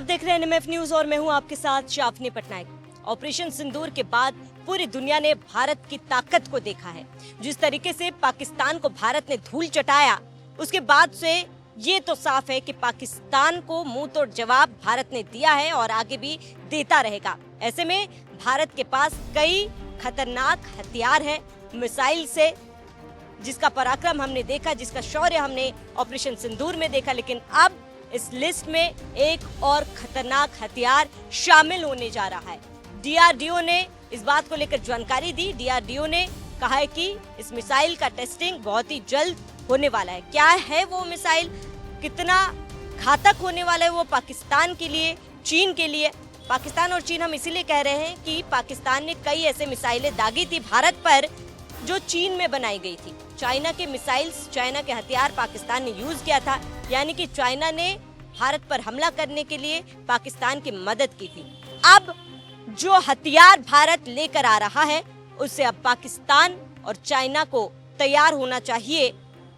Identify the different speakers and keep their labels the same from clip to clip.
Speaker 1: देख रहे हैं NMF न्यूज और मैं हूं आपके साथ शाफनी पटनायक। ऑपरेशन सिंदूर के बाद पूरी दुनिया ने भारत की ताकत को देखा है। जिस तरीके से पाकिस्तान को भारत ने धूल चटाया, उसके बाद से ये तो साफ है कि पाकिस्तान को मुंह तोड़ जवाब भारत ने दिया है और आगे भी देता रहेगा। ऐसे में भारत के पास कई खतरनाक हथियार है, मिसाइल से जिसका पराक्रम हमने देखा, जिसका शौर्य हमने ऑपरेशन सिंदूर में देखा, लेकिन अब इस लिस्ट में एक और खतरनाक हथियार शामिल होने जा रहा है। DRDO ने इस बात को लेकर जानकारी दी। DRDO ने कहा है कि इस मिसाइल का टेस्टिंग बहुत ही जल्द होने वाला है। क्या है वो मिसाइल, कितना घातक होने वाला है वो पाकिस्तान के लिए, चीन के लिए। पाकिस्तान और चीन हम इसीलिए कह रहे हैं कि पाकिस्तान ने कई ऐसे मिसाइलें दागी थी भारत पर जो चीन में बनाई गई थी। चाइना के मिसाइल्स, चाइना के हथियार पाकिस्तान ने यूज किया था, यानी कि चाइना ने भारत पर हमला करने के लिए पाकिस्तान की मदद की थी। अब जो हथियार भारत लेकर आ रहा है, उससे अब पाकिस्तान और चाइना को तैयार होना चाहिए,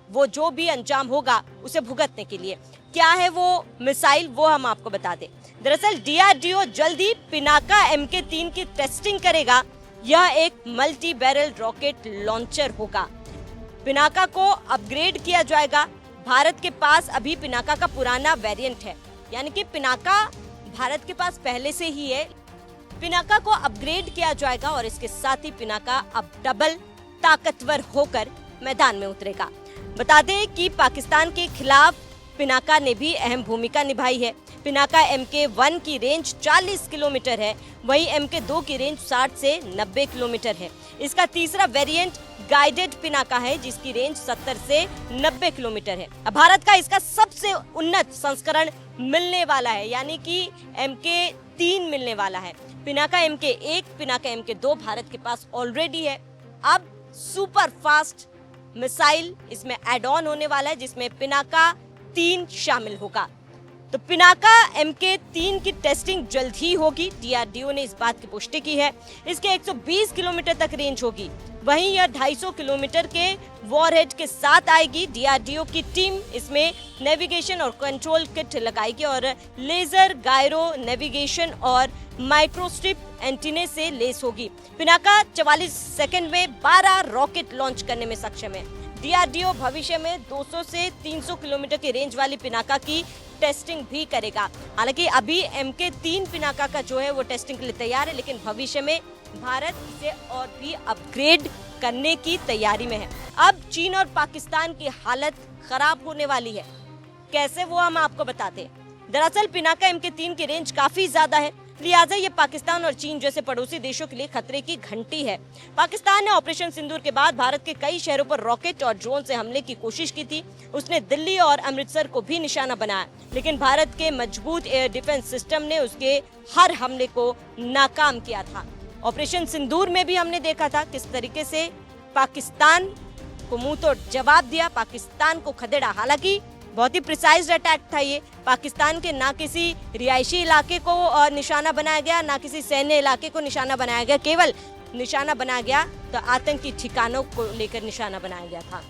Speaker 1: वो जो भी अंजाम होगा उसे भुगतने के लिए। क्या है वो मिसाइल, वो हम आपको बता दें। दरअसल DRDO जल्दी पिनाका MK3 की टेस्टिंग करेगा। यह एक मल्टी बैरल रॉकेट लॉन्चर होगा। पिनाका को अपग्रेड किया जाएगा। भारत के पास अभी पिनाका का पुराना वेरिएंट है, यानी कि पिनाका भारत के पास पहले से ही है। पिनाका को अपग्रेड किया जाएगा और इसके साथ ही पिनाका अब डबल ताकतवर होकर मैदान में उतरेगा। बता दें कि पाकिस्तान के खिलाफ पिनाका ने भी अहम भूमिका निभाई है। पिनाका MK1 की रेंज 40 किलोमीटर है, वहीं MK2 की रेंज 60 से 90 किलोमीटर है। इसका तीसरा वेरिएंट गाइडेड पिनाका है, जिसकी रेंज 70 से 90 किलोमीटर है। अब भारत का इसका सबसे उन्नत संस्करण मिलने वाला है, यानी कि MK3 मिलने वाला है। पिनाका MK1, पिनाका MK2 भारत के पास ऑलरेडी है। अब सुपर फास्ट मिसाइल इसमें एड ऑन होने वाला है, जिसमें पिनाका 3 शामिल होगा। तो पिनाका MK3 की टेस्टिंग जल्द ही होगी। DRDO ने इस बात की पुष्टि की है। इसके 120 किलोमीटर तक रेंज होगी, वहीं यह 250 किलोमीटर के वॉरहेड के साथ आएगी। DRDO की टीम इसमें नेविगेशन और कंट्रोल किट लगाएगी और लेजर, गायरो नेविगेशन और माइक्रोस्ट्रिप एंटीने से लेस होगी। पिनाका 44 सेकंड में 12 रॉकेट लॉन्च करने में सक्षम है। DRDO भविष्य में 200 से 300 किलोमीटर की रेंज वाली पिनाका की टेस्टिंग भी करेगा। हालांकि अभी MK3 पिनाका का जो है वो टेस्टिंग के लिए तैयार है, लेकिन भविष्य में भारत इसे और भी अपग्रेड करने की तैयारी में है। अब चीन और पाकिस्तान की हालत खराब होने वाली है। कैसे, वो हम आपको बताते हैं। दरअसल पिनाका MK3 की रेंज काफी ज्यादा है, लिहाजा ये पाकिस्तान और चीन जैसे पड़ोसी देशों के लिए खतरे की घंटी है। पाकिस्तान ने ऑपरेशन सिंदूर के बाद भारत के कई शहरों पर रॉकेट और ड्रोन से हमले की कोशिश की थी। उसने दिल्ली और अमृतसर को भी निशाना बनाया, लेकिन भारत के मजबूत एयर डिफेंस सिस्टम ने उसके हर हमले को नाकाम किया था। ऑपरेशन सिंदूर में भी हमने देखा था किस तरीके से पाकिस्तान को मुंह तोड़ जवाब दिया, पाकिस्तान को खदेड़ा। हालांकि बहुत ही प्रिसाइज अटैक था ये। पाकिस्तान के ना किसी रिहायशी इलाके को निशाना बनाया गया, ना किसी सैन्य इलाके को निशाना बनाया गया। केवल निशाना बनाया गया तो आतंकी ठिकानों को लेकर निशाना बनाया गया था।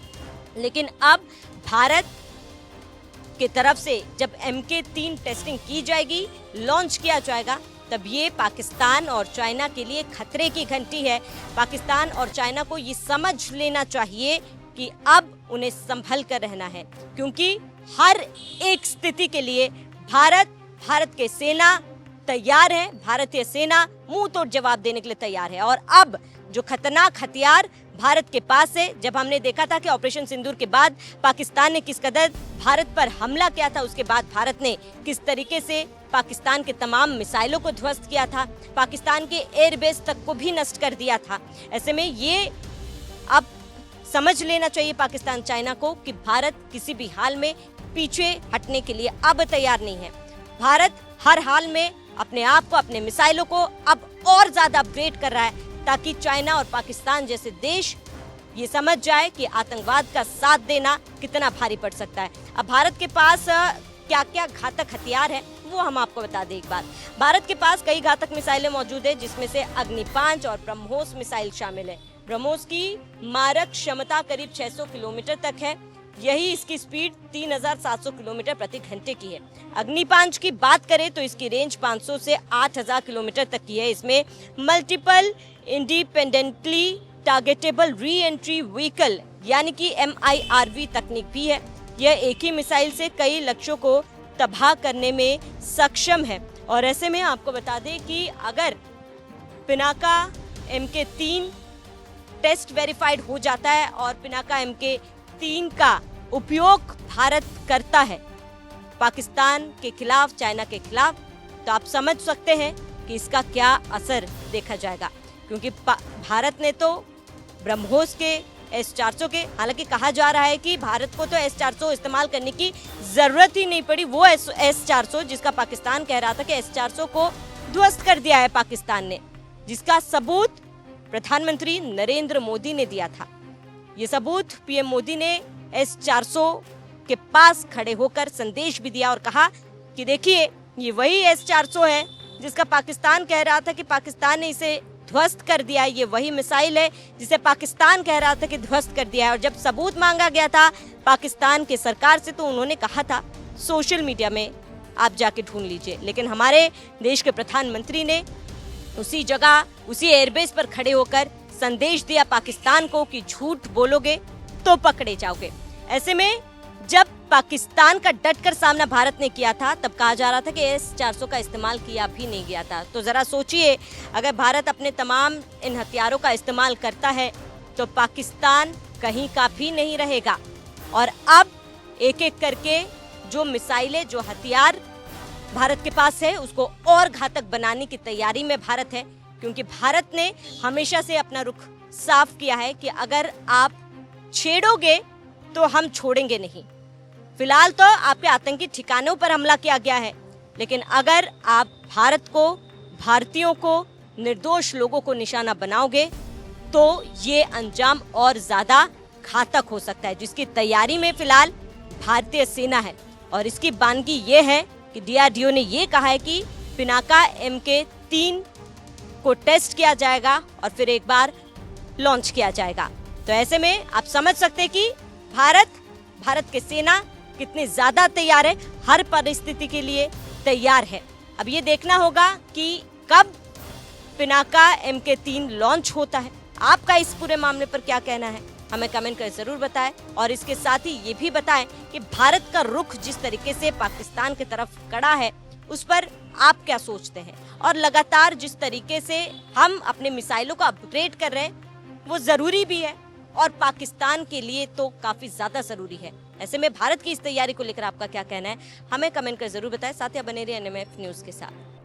Speaker 1: लेकिन अब भारत की तरफ से जब MK3 टेस्टिंग की जाएगी, लॉन्च किया जाएगा, तब ये पाकिस्तान और चाइना के लिए खतरे की घंटी है। पाकिस्तान और चाइना को ये समझ लेना चाहिए कि अब उन्हें संभल कर रहना है, क्योंकि हर एक स्थिति के लिए भारत के सेना तैयार है। भारतीय सेना मुंह तोड़ जवाब देने के लिए तैयार है। और अब जो खतरनाक हथियार भारत के पास है, जब हमने देखा था कि ऑपरेशन सिंदूर के बाद पाकिस्तान ने किस कदर भारत पर हमला किया था, उसके बाद भारत ने किस तरीके से पाकिस्तान के तमाम मिसाइलों को ध्वस्त किया था, पाकिस्तान के एयरबेस तक को भी नष्ट कर दिया था। ऐसे में ये अब समझ लेना चाहिए पाकिस्तान चाइना को कि भारत किसी भी हाल में पीछे हटने के लिए अब तैयार नहीं है। भारत हर हाल में अपने आप को, अपने मिसाइलों को अब और ज्यादा अपग्रेड कर रहा है, ताकि चाइना और पाकिस्तान जैसे देश ये समझ जाए कि आतंकवाद का साथ देना कितना भारी पड़ सकता है। अब भारत के पास क्या क्या घातक हथियार है वो हम आपको बता दें एक बार। भारत के पास कई घातक मिसाइलें मौजूद है, जिसमें से अग्नि 5 और ब्रह्मोस मिसाइल शामिल है। ब्रह्मोस की मारक क्षमता करीब 600 किलोमीटर तक है। यही इसकी स्पीड 3700 किलोमीटर प्रति घंटे की है। अग्नि 5 की बात करें तो इसकी रेंज 500 से 8000 किलोमीटर तक की है। इसमें multiple independently targetable re entry vehicle यानी कि MIRV तकनीक भी है। यह एक ही मिसाइल से कई लक्ष्यों को तबाह करने में सक्षम है। और ऐसे में आपको बता दें कि अगर पिनाका MK3 टेस्ट वेरीफाइड हो जाता है और पिनाका MK3 का उपयोग भारत करता है पाकिस्तान के खिलाफ, चाइना के खिलाफ, तो आप समझ सकते हैं कि इसका क्या असर देखा जाएगा। क्योंकि भारत ने तो ब्रह्मोस के S-400 के, हालांकि कहा जा रहा है कि भारत को तो S-400 इस्तेमाल करने की जरूरत ही नहीं पड़ी। वो S-400 जिसका पाकिस्तान कह रहा था कि S-400 को ध्वस्त कर दिया है पाकिस्तान ने, जिसका सबूत प्रधानमंत्री नरेंद्र मोदी ने दिया था। ये सबूत PM मोदी ने S-400 के पास खड़े होकर संदेश भी दिया और कहा कि देखिए ये वही S-400 है जिसका पाकिस्तान कह रहा था कि पाकिस्तान ने इसे ध्वस्त कर दिया है। ये वही मिसाइल है जिसे पाकिस्तान कह रहा था कि ध्वस्त कर दिया है। और जब सबूत मांगा गया था पाकिस्तान की सरकार से तो उन्होंने कहा था सोशल मीडिया में आप जाके ढूंढ लीजिए। लेकिन हमारे देश के प्रधानमंत्री ने उसी जगह, उसी एयरबेस पर खड़े होकर संदेश दिया पाकिस्तान को कि झूठ बोलोगे तो पकड़े जाओगे। ऐसे में जब पाकिस्तान का डटकर सामना भारत ने किया था तब कहा जा रहा था कि S-400 का इस्तेमाल किया भी नहीं गया था। तो जरा सोचिए, अगर भारत अपने तमाम इन हथियारों का इस्तेमाल करता है तो पाकिस्तान कहीं का भी नहीं रहेगा। और अब एक एक करके जो मिसाइलें, जो हथियार भारत के पास है उसको और घातक बनाने की तैयारी में भारत है। क्योंकि भारत ने हमेशा से अपना रुख साफ किया है कि अगर आप छेड़ोगे तो हम छोड़ेंगे नहीं। फिलहाल तो आपके आतंकी ठिकानों पर हमला किया गया है, लेकिन अगर आप भारत को, भारतीयों को, निर्दोष लोगों को निशाना बनाओगे तो ये अंजाम और ज्यादा घातक हो सकता है, जिसकी तैयारी में फिलहाल भारतीय सेना है। और इसकी बानगी ये है कि DRDO ने ये कहा है कि पिनाका MK3 को टेस्ट किया जाएगा और फिर एक बार लॉन्च किया जाएगा। तो ऐसे में आप समझ सकते हैं कि भारत की सेना कितनी ज्यादा तैयार है, हर परिस्थिति के लिए तैयार है। अब ये देखना होगा कि कब पिनाका MK3 लॉन्च होता है। आपका इस पूरे मामले पर क्या कहना है, हमें कमेंट कर जरूर बताएं। और इसके साथ ही ये भी बताएं कि भारत का रुख जिस तरीके से पाकिस्तान की तरफ कड़ा है उस पर आप क्या सोचते हैं। और लगातार जिस तरीके से हम अपने मिसाइलों को अपग्रेड कर रहे हैं वो जरूरी भी है और पाकिस्तान के लिए तो काफी ज्यादा जरूरी है। ऐसे में भारत की इस तैयारी को लेकर आपका क्या कहना है, हमें कमेंट कर जरूर बताएं। साथ ही बने रहिए NMF न्यूज के साथ।